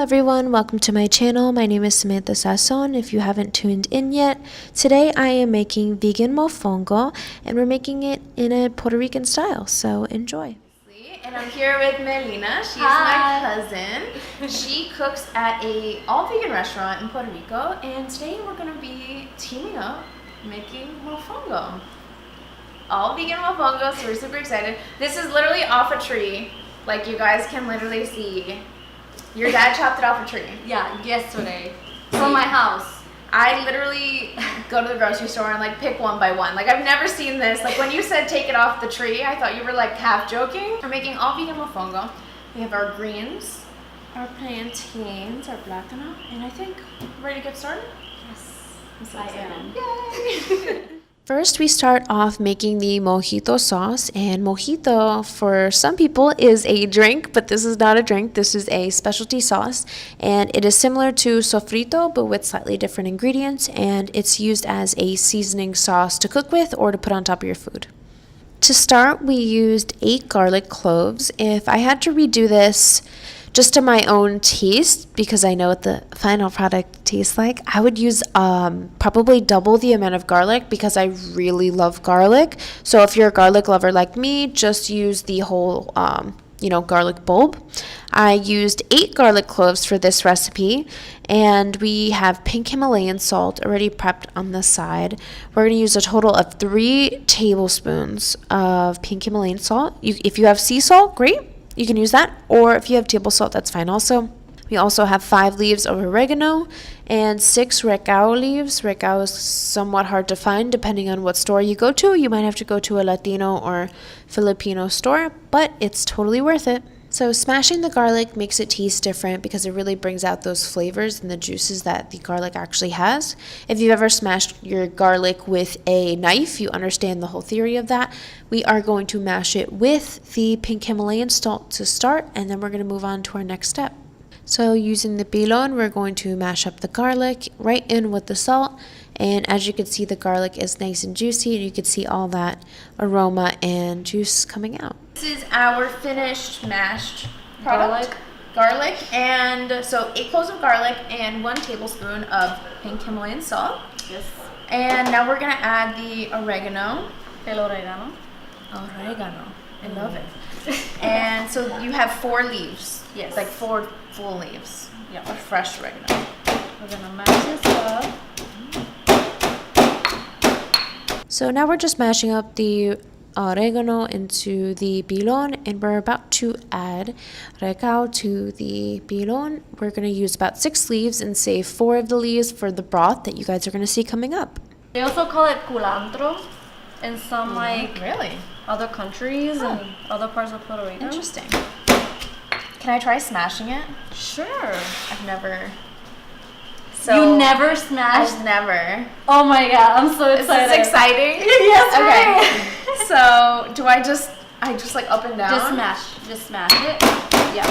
everyone, welcome to my channel. My name is Samantha Sazon. If you haven't tuned in yet, today I am making vegan mofongo and we're making it in a Puerto Rican style, so enjoy. And I'm here with Melina. She's my cousin. She cooks at a all-vegan restaurant in Puerto Rico, and today we're going to be teaming up making mofongo. All-vegan mofongo, so we're super excited. This is literally off a tree. Like, you guys can literally see. Your dad chopped it off a tree. Yeah, yesterday. From my house. I literally go to the grocery store and like pick one by one. Like, I've never seen this. Like, when you said take it off the tree, I thought you were like half joking. We're making all vegan mofongo. We have our greens, our plantains, our plátano, and I think we're ready to get started? Yes, I'm so I excited. am. Yay! First, we start off making the mojito sauce, and mojito for some people is a drink, but this is not a drink. This is a specialty sauce, and it is similar to sofrito, but with slightly different ingredients, and it's used as a seasoning sauce to cook with or to put on top of your food. To start, we used 8 garlic cloves. If I had to redo this just to my own taste, because I know what the final product tastes like, I would use probably double the amount of garlic because I really love garlic. So if you're a garlic lover like me, just use the whole garlic bulb. I used 8 garlic cloves for this recipe, and we have pink Himalayan salt already prepped on the side. We're going to use a total of 3 tablespoons of pink Himalayan salt. If you have sea salt, great. You can use that, or if you have table salt, that's fine also. We also have 5 leaves of oregano and 6 recao leaves. Recao is somewhat hard to find depending on what store you go to. You might have to go to a Latino or Filipino store, but it's totally worth it. So smashing the garlic makes it taste different because it really brings out those flavors and the juices that the garlic actually has. If you've ever smashed your garlic with a knife, you understand the whole theory of that. We are going to mash it with the pink Himalayan salt to start, and then we're going to move on to our next step. So using the pilon, we're going to mash up the garlic right in with the salt. And as you can see, the garlic is nice and juicy, and you can see all that aroma and juice coming out. This is our finished mashed product. Garlic, and so 8 cloves of garlic and 1 tablespoon of pink Himalayan salt. Yes. And now we're gonna add the oregano. El oregano. Oregano, I love it. And so you have 4 leaves. Yes. Like 4 full leaves. Yeah. Of fresh oregano. We're gonna mash this up. So now we're just mashing up the oregano into the pilon, and we're about to add recao to the pilon. We're going to use about 6 leaves and save 4 of the leaves for the broth that you guys are going to see coming up. They also call it culantro in some really other countries and other parts of Puerto Rico. Interesting. Can I try smashing it? Sure. I've never. So you never smashed? I've never. Oh my god, I'm so excited. Is this exciting? Yes. Okay. So do I just like up and down? Just smash it. Yeah.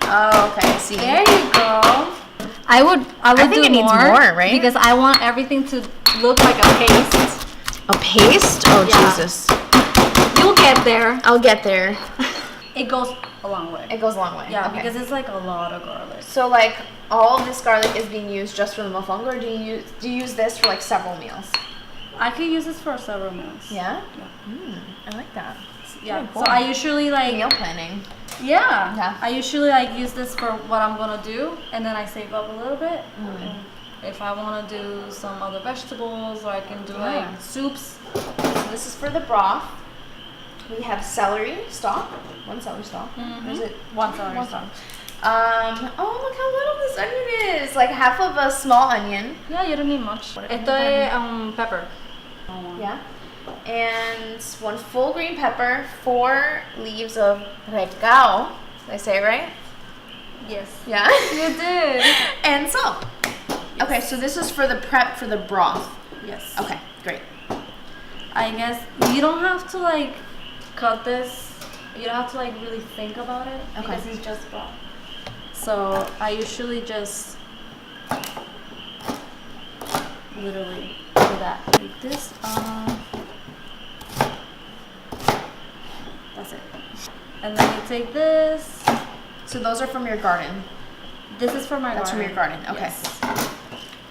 Oh, okay. See. There you go. I would think do it needs more, right? Because I want everything to look like a paste. A paste? Oh, yeah. Jesus. You'll get there. I'll get there. It goes a long way. It goes a long way. Yeah, okay. because it's like a lot of garlic. So like all of this garlic is being used just for the mofongo, or do you use this for like several meals? I could use this for several meals. Yeah? Yeah. I like that. Yeah. Cool. So I usually like meal planning. Yeah. Yeah. I usually like use this for what I'm gonna do, and then I save up a little bit. And if I want to do some other vegetables, or I can do like soups. So this is for the broth. We have celery stalk. 1 celery stalk. Or is it 1 celery stalk? Oh, look how little this onion is. Like half of a small onion. Yeah, you don't need much. Esto es pepper. Yeah. And 1 full green pepper, 4 leaves of recao. Did I say it right? Yes. Yeah? You did. And salt. Yes. Okay, so this is for the prep for the broth. Yes. Okay, great. I guess you don't have to like cut this. You don't have to like really think about it because it's just broth. So I usually just literally do that. Take this off. That's it. And then you take this. So those are from your garden? This is for my garden. That's from your garden, okay. Yes.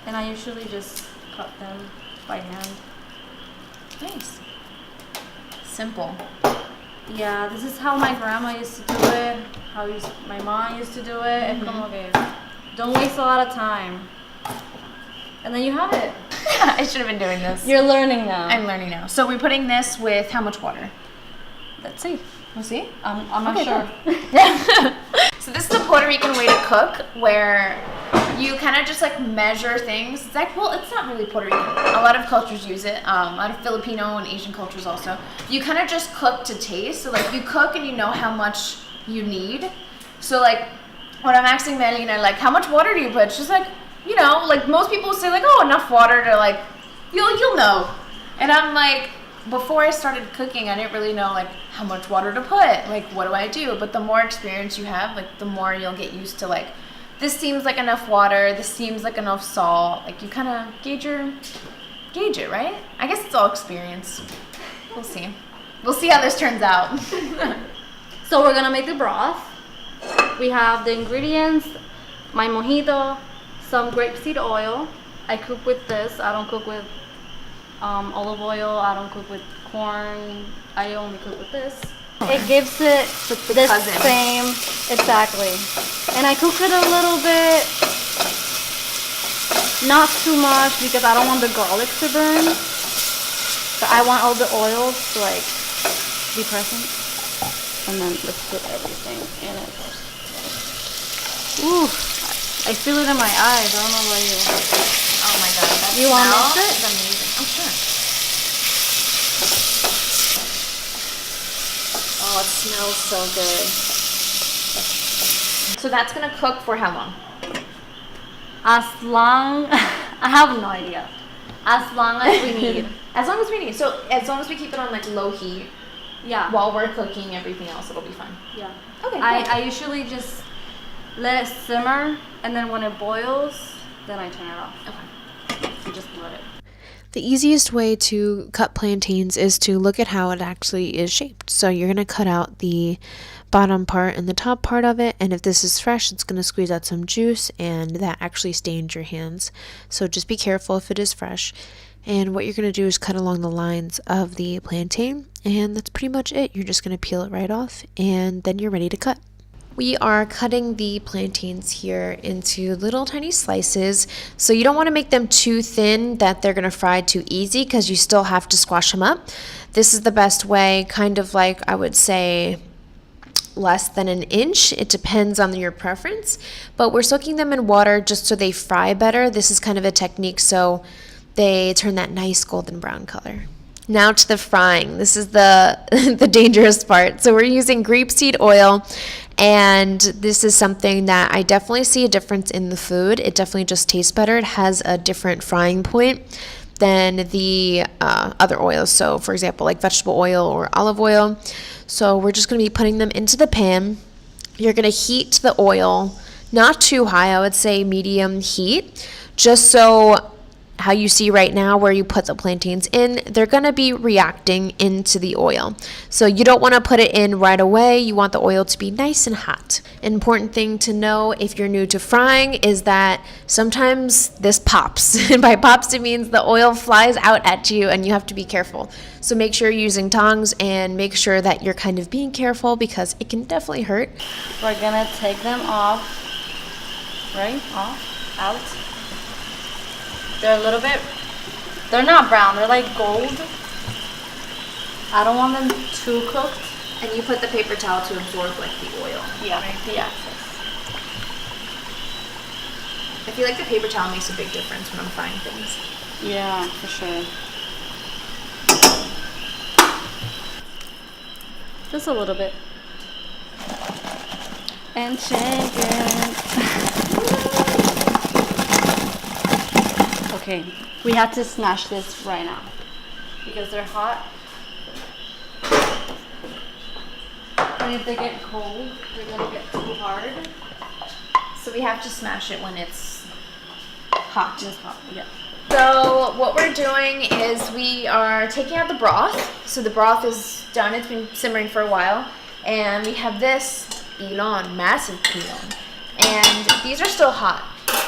And I usually just cut them by hand. Nice. Simple. Yeah, this is how my grandma used to do it, my mom used to do it. Es como que don't waste a lot of time. And then you have it. I should have been doing this. You're learning now. I'm learning now. So we're putting this with how much water? Let's see. We'll see? I'm not sure. Cool. So this is the Puerto Rican way to cook, where you kind of just like measure things. It's like, well, it's not really Puerto Rican. A lot of cultures use it. A lot of Filipino and Asian cultures also. You kind of just cook to taste. So like you cook and you know how much you need. So like when I'm asking Melina, like, how much water do you put? She's like, you know, like most people say like, oh, enough water to like, you'll know. And I'm like, before I started cooking, I didn't really know like how much water to put. Like, what do I do? But the more experience you have, like the more you'll get used to like, this seems like enough water, this seems like enough salt. Like you kind of gauge it, right? I guess it's all experience. We'll see. We'll see how this turns out. So we're gonna make the broth. We have the ingredients, my mojito, some grapeseed oil. I cook with this. I don't cook with olive oil. I don't cook with corn. I only cook with this. It gives it this same, exactly. And I cook it a little bit, not too much because I don't want the garlic to burn. But I want all the oils to like be present. And then let's put everything in it. Ooh, I feel it in my eyes. I don't know about you. Oh my god, that You want smell this? is amazing. Oh sure. Oh, it smells so good. So that's gonna cook for how long? As long, I have no idea. As long as we need. As long as we need. So as long as we keep it on like low heat, Yeah. while we're cooking everything else, it'll be fine. Yeah. Okay. Cool. I usually just let it simmer, and then when it boils, then I turn it off. Okay. And just let it. The easiest way to cut plantains is to look at how it actually is shaped. So you're going to cut out the bottom part and the top part of it, and if this is fresh, it's going to squeeze out some juice, and that actually stains your hands. So just be careful if it is fresh. And what you're going to do is cut along the lines of the plantain, and that's pretty much it. You're just going to peel it right off, and then you're ready to cut. We are cutting the plantains here into little tiny slices, so you don't want to make them too thin that they're going to fry too easy, because you still have to squash them up. This is the best way, kind of like I would say less than an inch. It depends on your preference, but we're soaking them in water just so they fry better. This is kind of a technique so they turn that nice golden brown color. Now to the frying. This is the the dangerous part. So we're using grapeseed oil, and this is something that I definitely see a difference in the food. It definitely just tastes better. It has a different frying point than the other oils. So for example, like vegetable oil or olive oil. So we're just going to be putting them into the pan. You're going to heat the oil, not too high, I would say medium heat, just so how you see right now where you put the plantains in, they're going to be reacting into the oil. So you don't want to put it in right away. You want the oil to be nice and hot. An important thing to know if you're new to frying is that sometimes this pops. And by pops, it means the oil flies out at you and you have to be careful. So make sure you're using tongs and make sure that you're kind of being careful because it can definitely hurt. We're gonna take them off, right? Out. They're a little bit, they're not brown, they're like gold. I don't want them too cooked. And you put the paper towel to absorb like the oil. Yeah, right? the excess. I feel like the paper towel makes a big difference when I'm frying things. Yeah, for sure. Just a little bit. And shake it. Okay, we have to smash this right now because they're hot. And if they get cold, they're gonna get too hard. So we have to smash it when it's hot. Just hot, yeah. So what we're doing is we are taking out the broth. So the broth is done. It's been simmering for a while. And we have this pilon, massive pilon. And these are still hot.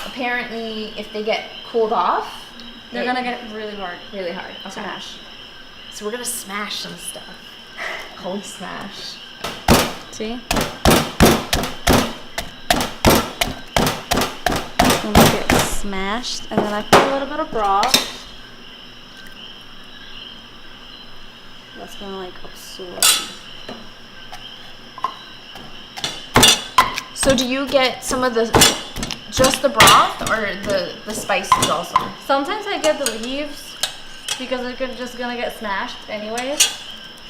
Apparently, if they get cooled off, they're gonna get really hard. Really hard. Okay. Smash. So we're gonna smash some stuff. Holy smash. See? Gonna get smashed, and then I put a little bit of broth. That's gonna like absorb. So do you get some of just the broth or the spices also? Sometimes I get the leaves because they're just gonna get smashed anyways.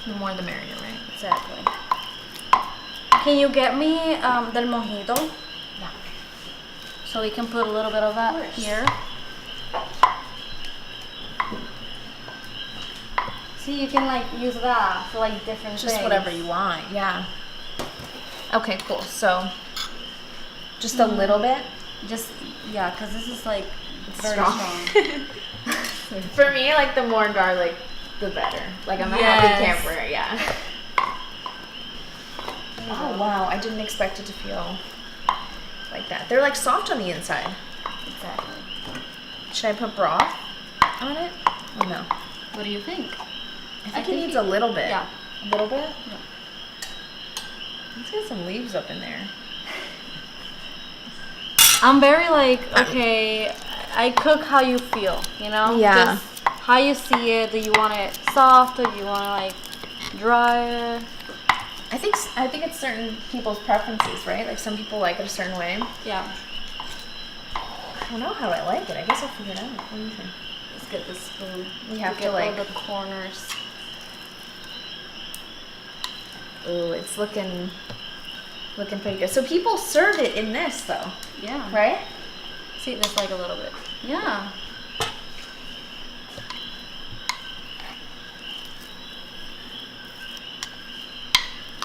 The more the merrier, right? Exactly. Can you get me del mojito? Yeah. So we can put a little bit of that here. See, you can like use that for like different things. Just whatever you want, yeah. Okay, cool. So just a little bit? Just, yeah, because this is like very strong. For me, like the more garlic, the better. Like I'm a happy camper, yeah. Oh wow, I didn't expect it to feel like that. They're like soft on the inside. Exactly. Should I put broth on it? Or no? What do you think? I think it needs a little bit. Yeah. A little bit? Yeah. Let's get some leaves up in there. I'm very like, okay, I cook how you feel, you know? Yeah. Just how you see it. Do you want it soft or do you want it like drier? I think it's certain people's preferences, right? Like some people like it a certain way. Yeah. I don't know how I like it. I guess I'll figure it out. What do you think? Let's get the spoon. We have get to like all the corners. Ooh, it's looking pretty good. So people serve it in this though, Yeah. right? See, just like a little bit. Yeah.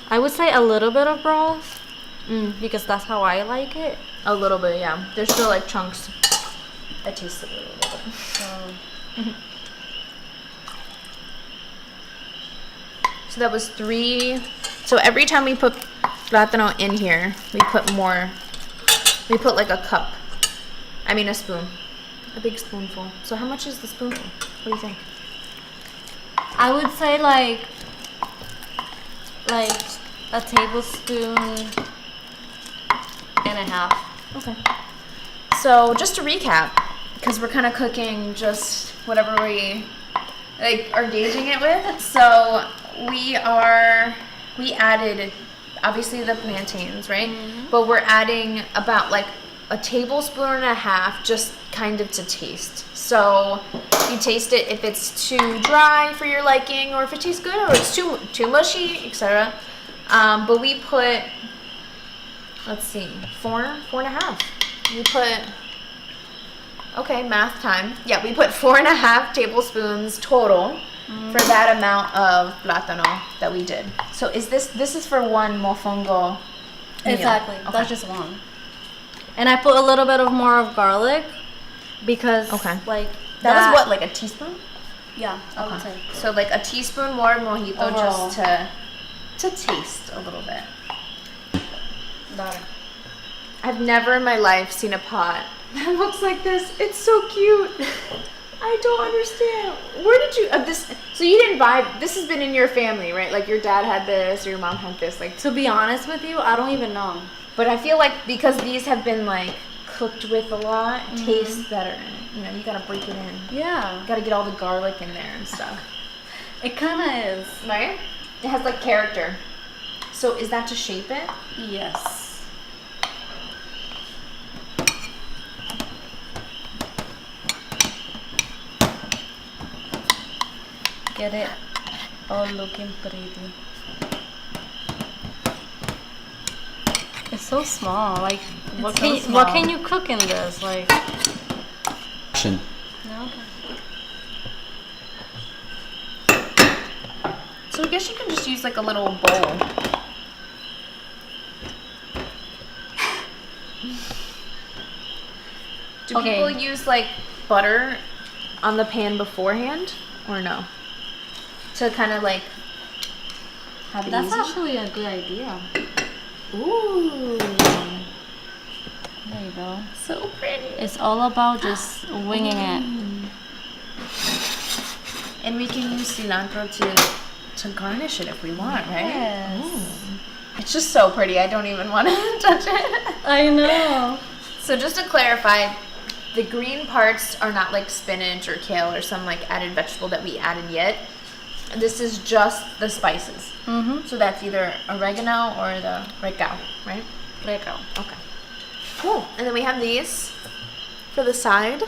I would say a little bit of broth because that's how I like it. A little bit, yeah. There's still like chunks. I tasted it a little bit. So, So that was 3. So every time we put plátano in here, we put more. We put like a cup. I mean a spoon. A big spoonful. So how much is the spoonful? What do you think? I would say like a tablespoon and a half. Okay. So just to recap, because we're kind of cooking just whatever we like are gauging it with. So we added obviously the plantains, right? Mm-hmm. But we're adding about like a tablespoon and a half just kind of to taste. So you taste it if it's too dry for your liking or if it tastes good or it's too mushy, etc. But we put, let's see, 4.5. We put, okay, math time. Yeah, we put 4.5 tablespoons total for that amount of plátano that we did. So this is for one mofongo meal? Exactly. Okay. That's just one. And I put a little bit of more of garlic because like that was what, like a teaspoon? Yeah, I would say. So like a teaspoon more of mojito Overall. just to taste a little bit. Better. I've never in my life seen a pot that looks like this. It's so cute. I don't understand. Where did you this? So you didn't buy. This has been in your family, right? Like your dad had this, or your mom had this. Like, To be honest with you, I don't even know. but I feel like because these have been like cooked with a lot, it tastes better in it. You know, you gotta break it in. Yeah. You gotta get all the garlic in there and stuff, It kind of is. right? It has like character. So is that to shape it? Yes. Get it all looking pretty. It's so small. Like, what can you cook in this? Like, Action. no. So I guess you can just use like a little bowl. Do Okay. people use like butter on the pan beforehand or no? To kind of like have it That's easy? actually a good idea. Ooh. There you go. So pretty. It's all about just winging it. And we can use cilantro to garnish it if we want, right? Yes. Ooh. It's just so pretty. I don't even want to touch it. I know. So just to clarify, the green parts are not like spinach or kale or some like added vegetable that we added yet. This is just the spices. Mm-hmm. So that's either oregano or the recao, right? Recao. Okay. Cool. And then we have these for the side.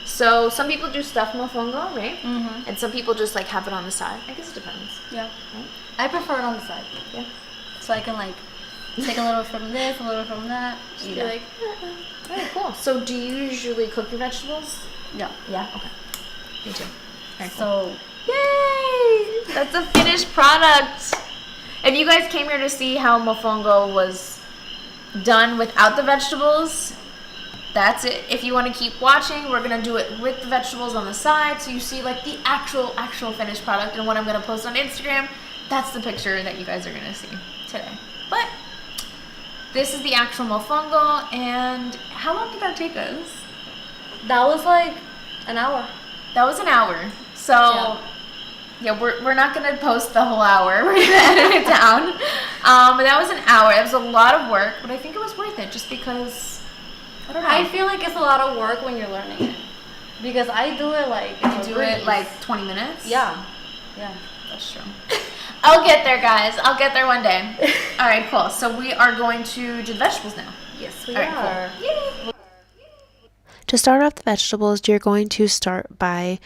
So some people do stuffed mofongo, right? Mm-hmm. And some people just like have it on the side. I guess it depends. Yeah. Right? I prefer it on the side. Yeah. So I can like take a little from this, a little from that. Just be like, alright, cool. So do you usually cook your vegetables? Yeah. Yeah. Okay. Me too. Alright, cool. So Yay! That's a finished product. If you guys came here to see how mofongo was done without the vegetables, that's it. If you want to keep watching, we're gonna do it with the vegetables on the side, so you see like the actual finished product. And what I'm gonna post on Instagram, that's the picture that you guys are gonna see today. But this is the actual mofongo. And how long did that take us? that was like an hour. That was an hour. So yeah, we're not gonna post the whole hour. We're gonna edit it down. But that was an hour. It was a lot of work, but I think it was worth it just because I don't know. I feel like it's a lot of work when you're learning it. Because I do it like do it like 20 minutes. Yeah. Yeah. That's true. I'll get there, guys. I'll get there one day. All right, cool. So we are going to do the vegetables now. Yes, we All right, are. cool. Yay. To start off the vegetables, you're going to start by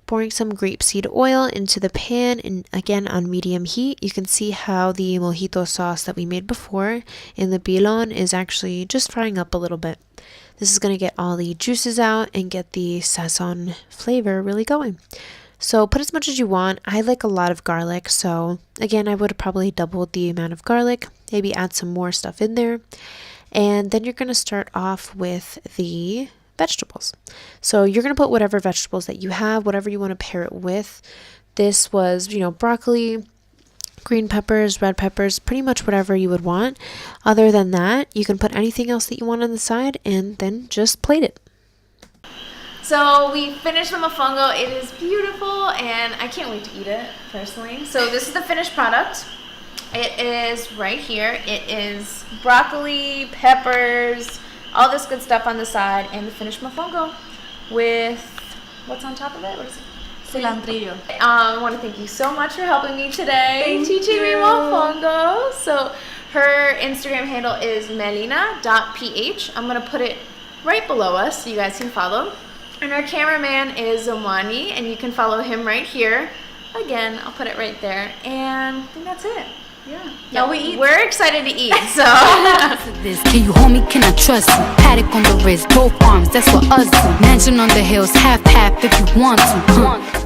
pouring some grapeseed oil into the pan, and again on medium heat. You can see how the mojito sauce that we made before in the pilon is actually just frying up a little bit. This is going to get all the juices out and get the Sazon flavor really going. So put as much as you want. I like a lot of garlic, so again I would have probably doubled the amount of garlic, maybe add some more stuff in there. And then you're going to start off with the vegetables. So you're going to put whatever vegetables that you have, whatever you want to pair it with. This was, broccoli, green peppers, red peppers, pretty much whatever you would want. Other than that, you can put anything else that you want on the side and then just plate it. So we finished the mofongo. It is beautiful and I can't wait to eat it personally. So this is the finished product. It is right here. It is broccoli, peppers, all this good stuff on the side, and the finished mofongo with what's on top of it? What is it? Cilantrillo. I want to thank you so much for helping me today, teaching me you. mofongo. So her Instagram handle is melina.ph. I'm going to put it right below us so you guys can follow. And our cameraman is Zomani, and you can follow him right here. Again, I'll put it right there. And I think that's it. Yeah. Now we eat. We're excited to eat, so. This. Can you hold me? Can I trust you? Paddock on the wrist, both arms, that's what us do. Mansion on the hills, half if you want to.